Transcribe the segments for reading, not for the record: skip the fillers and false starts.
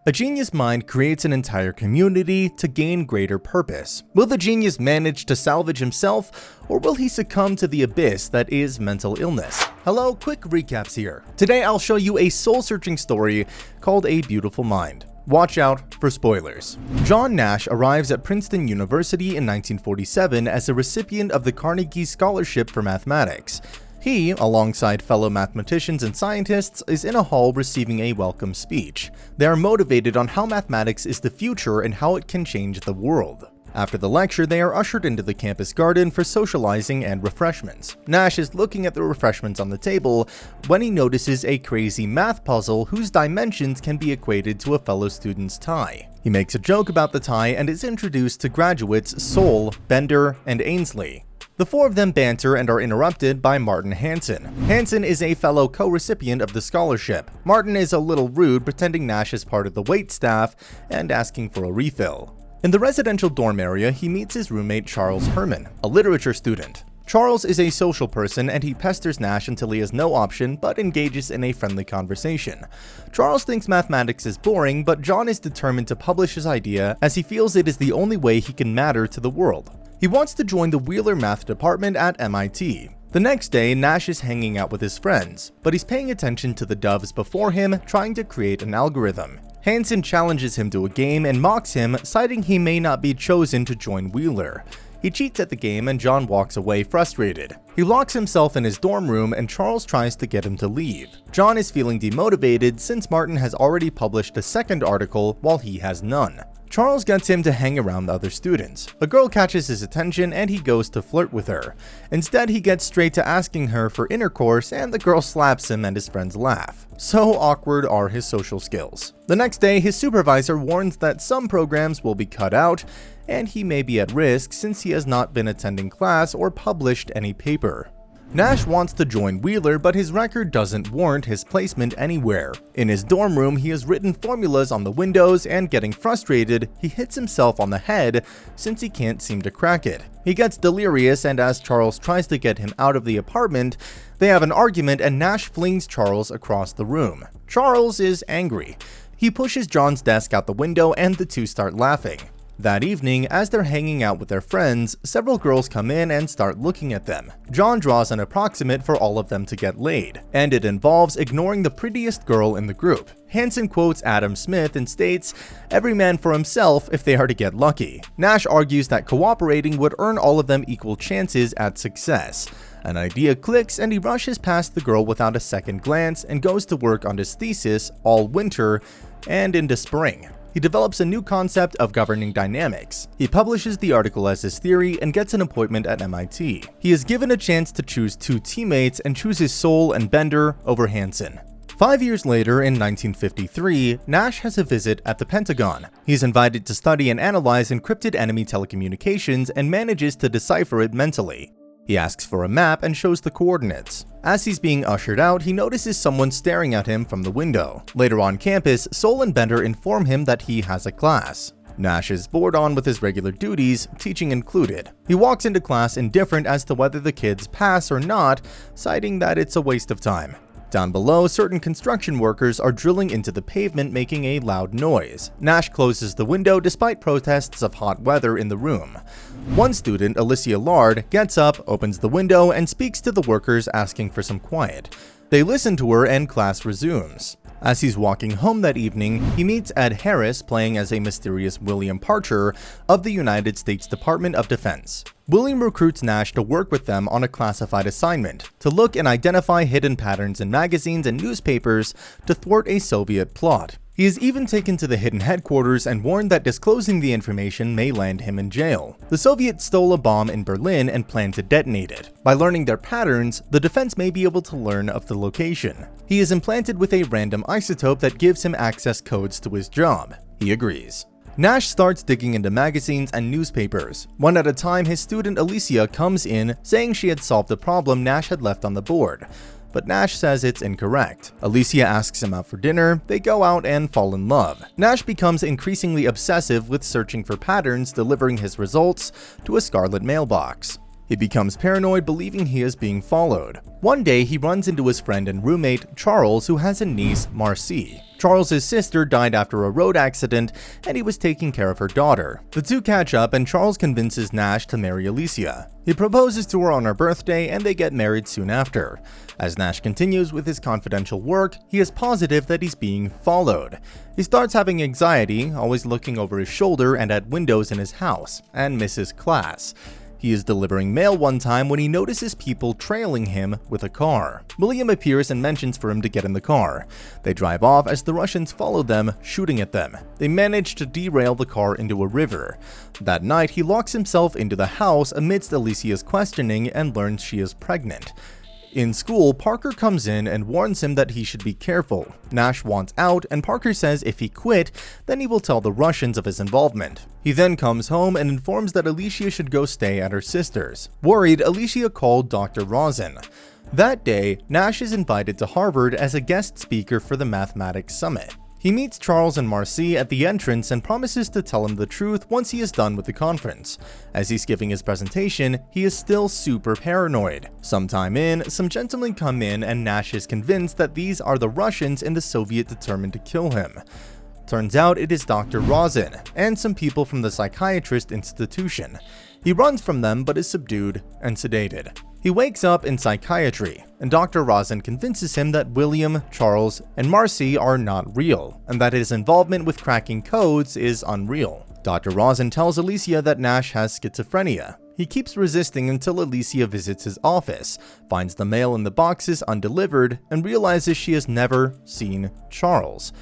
A genius mind creates an entire community to gain greater purpose. Will the genius manage to salvage himself, or will he succumb to the abyss that is mental illness? Hello, quick recaps here. Today I'll show you a soul-searching story called A Beautiful Mind. Watch out for spoilers. John Nash arrives at Princeton University in 1947 as a recipient of the Carnegie Scholarship for Mathematics. He, alongside fellow mathematicians and scientists, is in a hall receiving a welcome speech. They are motivated on how mathematics is the future and how it can change the world. After the lecture, they are ushered into the campus garden for socializing and refreshments. Nash is looking at the refreshments on the table when he notices a crazy math puzzle whose dimensions can be equated to a fellow student's tie. He makes a joke about the tie and is introduced to graduates Soule, Bender, and Ainsley. The four of them banter and are interrupted by Martin Hansen. Hansen is a fellow co-recipient of the scholarship. Martin is a little rude, pretending Nash is part of the wait staff and asking for a refill. In the residential dorm area, he meets his roommate Charles Herman, a literature student. Charles is a social person and he pesters Nash until he has no option but engages in a friendly conversation. Charles thinks mathematics is boring, but John is determined to publish his idea as he feels it is the only way he can matter to the world. He wants to join the Wheeler Math Department at MIT. The next day, Nash is hanging out with his friends, but he's paying attention to the doves before him, trying to create an algorithm. Hansen challenges him to a game and mocks him, citing he may not be chosen to join Wheeler. He cheats at the game and John walks away frustrated. He locks himself in his dorm room and Charles tries to get him to leave. John is feeling demotivated since Martin has already published a second article while he has none. Charles gets him to hang around the other students. A girl catches his attention and he goes to flirt with her. Instead, he gets straight to asking her for intercourse and the girl slaps him and his friends laugh. So awkward are his social skills. The next day, his supervisor warns that some programs will be cut out and he may be at risk since he has not been attending class or published any paper. Nash wants to join Wheeler, but his record doesn't warrant his placement anywhere. In his dorm room, he has written formulas on the windows and getting frustrated, he hits himself on the head since he can't seem to crack it. He gets delirious and as Charles tries to get him out of the apartment, they have an argument and Nash flings Charles across the room. Charles is angry. He pushes John's desk out the window and the two start laughing. That evening, as they're hanging out with their friends, several girls come in and start looking at them. John draws an approximate for all of them to get laid, and it involves ignoring the prettiest girl in the group. Hansen quotes Adam Smith and states, "Every man for himself if they are to get lucky." Nash argues that cooperating would earn all of them equal chances at success. An idea clicks and he rushes past the girl without a second glance and goes to work on his thesis all winter and into spring. He develops a new concept of governing dynamics. He publishes the article as his theory and gets an appointment at MIT. He is given a chance to choose two teammates and chooses Soule and Bender over Hansen. 5 years later, in 1953, Nash has a visit at the Pentagon. He's invited to study and analyze encrypted enemy telecommunications and manages to decipher it mentally. He asks for a map and shows the coordinates. As he's being ushered out, he notices someone staring at him from the window. Later on campus, Soule and Bender inform him that he has a class. Nash is bored on with his regular duties, teaching included. He walks into class indifferent as to whether the kids pass or not, citing that it's a waste of time. Down below, certain construction workers are drilling into the pavement, making a loud noise. Nash closes the window despite protests of hot weather in the room. One student, Alicia Lard, gets up, opens the window, and speaks to the workers asking for some quiet. They listen to her and class resumes. As he's walking home that evening, he meets Ed Harris playing as a mysterious William Parcher of the United States Department of Defense. William recruits Nash to work with them on a classified assignment, to look and identify hidden patterns in magazines and newspapers to thwart a Soviet plot. He is even taken to the hidden headquarters and warned that disclosing the information may land him in jail. The Soviets stole a bomb in Berlin and plan to detonate it. By learning their patterns, the defense may be able to learn of the location. He is implanted with a random isotope that gives him access codes to his job. He agrees. Nash starts digging into magazines and newspapers. One at a time, his student Alicia comes in, saying she had solved the problem Nash had left on the board. But Nash says it's incorrect. Alicia asks him out for dinner, they go out and fall in love. Nash becomes increasingly obsessive with searching for patterns, delivering his results to a scarlet mailbox. He becomes paranoid, believing he is being followed. One day, he runs into his friend and roommate, Charles, who has a niece, Marcy. Charles's sister died after a road accident, and he was taking care of her daughter. The two catch up, and Charles convinces Nash to marry Alicia. He proposes to her on her birthday, and they get married soon after. As Nash continues with his confidential work, he is positive that he's being followed. He starts having anxiety, always looking over his shoulder and at windows in his house, and misses class. He is delivering mail one time when he notices people trailing him with a car. William appears and mentions for him to get in the car. They drive off as the Russians follow them, shooting at them. They manage to derail the car into a river. That night, he locks himself into the house amidst Alicia's questioning and learns she is pregnant. In school, Parker comes in and warns him that he should be careful. Nash wants out, and Parker says if he quit, then he will tell the Russians of his involvement. He then comes home and informs that Alicia should go stay at her sister's. Worried, Alicia called Dr. Rosen. That day, Nash is invited to Harvard as a guest speaker for the Mathematics Summit. He meets Charles and Marcy at the entrance and promises to tell him the truth once he is done with the conference. As he's giving his presentation, he is still super paranoid. Sometime in, some gentlemen come in and Nash is convinced that these are the Russians and the Soviet determined to kill him. Turns out it is Dr. Rosen and some people from the psychiatrist institution. He runs from them but is subdued and sedated. He wakes up in psychiatry, and Dr. Rosen convinces him that William, Charles, and Marcy are not real, and that his involvement with cracking codes is unreal. Dr. Rosen tells Alicia that Nash has schizophrenia. He keeps resisting until Alicia visits his office, finds the mail in the boxes undelivered, and realizes she has never seen Charles.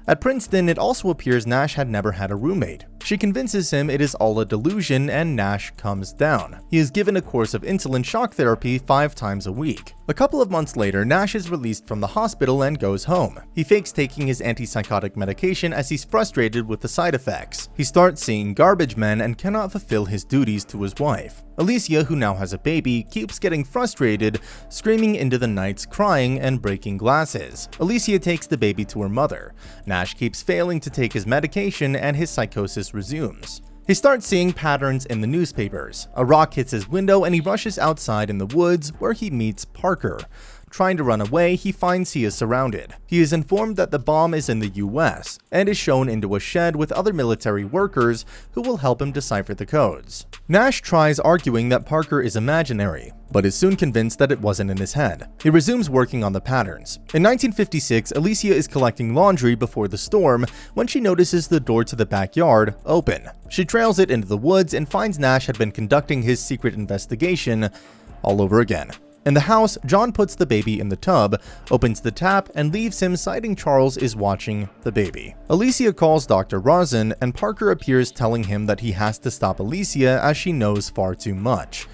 At Princeton, it also appears Nash had never had a roommate. She convinces him it is all a delusion, and Nash comes down. He is given a course of insulin shock therapy 5 times a week. A couple of months later, Nash is released from the hospital and goes home. He fakes taking his antipsychotic medication as he's frustrated with the side effects. He starts seeing garbage men and cannot fulfill his duties to his wife. Alicia, who now has a baby, keeps getting frustrated, screaming into the nights, crying, and breaking glasses. Alicia takes the baby to her mother. Nash keeps failing to take his medication, and his psychosis resumes. He starts seeing patterns in the newspapers. A rock hits his window and he rushes outside in the woods where he meets Parker. Trying to run away, he finds he is surrounded. He is informed that the bomb is in the US and is shown into a shed with other military workers who will help him decipher the codes. Nash tries arguing that Parker is imaginary, but is soon convinced that it wasn't in his head. He resumes working on the patterns. In 1956, Alicia is collecting laundry before the storm when she notices the door to the backyard open. She trails it into the woods and finds Nash had been conducting his secret investigation all over again. In the house, John puts the baby in the tub, opens the tap, and leaves him, citing Charles is watching the baby. Alicia calls Dr. Rosen, and Parker appears, telling him that he has to stop Alicia as she knows far too much.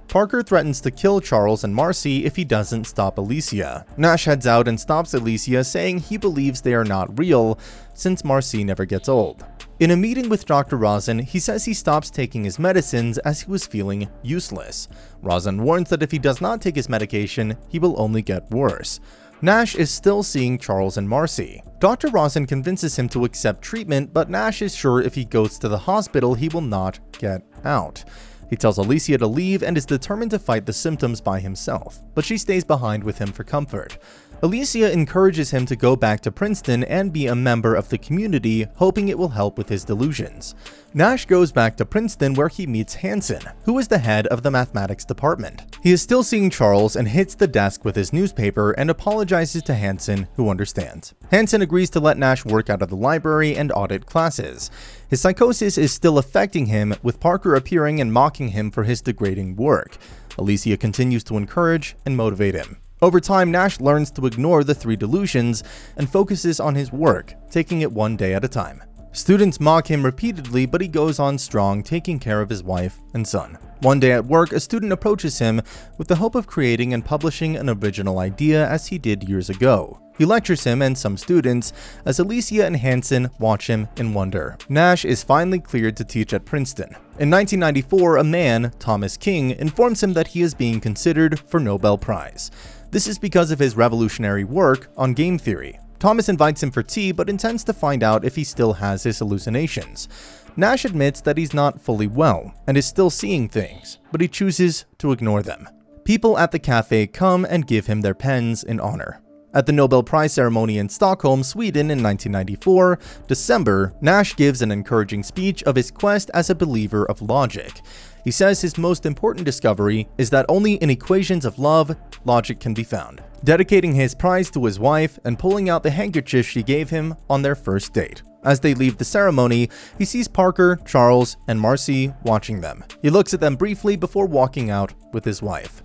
Parker threatens to kill Charles and Marcy if he doesn't stop Alicia. Nash heads out and stops Alicia, saying he believes they are not real, since Marcy never gets old. In a meeting with Dr. Rosen, he says he stops taking his medicines as he was feeling useless. Rosen warns that if he does not take his medication, he will only get worse. Nash is still seeing Charles and Marcy. Dr. Rosen convinces him to accept treatment, but Nash is sure if he goes to the hospital, he will not get out. He tells Alicia to leave and is determined to fight the symptoms by himself, but she stays behind with him for comfort. Alicia encourages him to go back to Princeton and be a member of the community, hoping it will help with his delusions. Nash goes back to Princeton where he meets Hansen, who is the head of the mathematics department. He is still seeing Charles and hits the desk with his newspaper and apologizes to Hansen, who understands. Hansen agrees to let Nash work out of the library and audit classes. His psychosis is still affecting him, with Parker appearing and mocking him for his degrading work. Alicia continues to encourage and motivate him. Over time, Nash learns to ignore the 3 delusions and focuses on his work, taking it one day at a time. Students mock him repeatedly, but he goes on strong, taking care of his wife and son. One day at work, a student approaches him with the hope of creating and publishing an original idea as he did years ago. He lectures him and some students as Alicia and Hansen watch him in wonder. Nash is finally cleared to teach at Princeton. In 1994, a man, Thomas King, informs him that he is being considered for Nobel Prize. This is because of his revolutionary work on game theory. Thomas invites him for tea but intends to find out if he still has his hallucinations. Nash admits that he's not fully well and is still seeing things, but he chooses to ignore them. People at the cafe come and give him their pens in honor. At the Nobel Prize ceremony in Stockholm, Sweden in 1994, December, Nash gives an encouraging speech of his quest as a believer of logic. He says his most important discovery is that only in equations of love, logic can be found, dedicating his prize to his wife and pulling out the handkerchief she gave him on their first date. As they leave the ceremony, he sees Parker, Charles, and Marcy watching them. He looks at them briefly before walking out with his wife.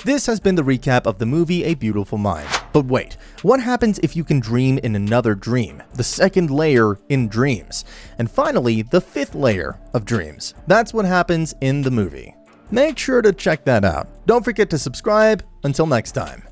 This has been the recap of the movie A Beautiful Mind. But wait, what happens if you can dream in another dream? The second layer in dreams. And finally, the fifth layer of dreams. That's what happens in the movie. Make sure to check that out. Don't forget to subscribe. Until next time.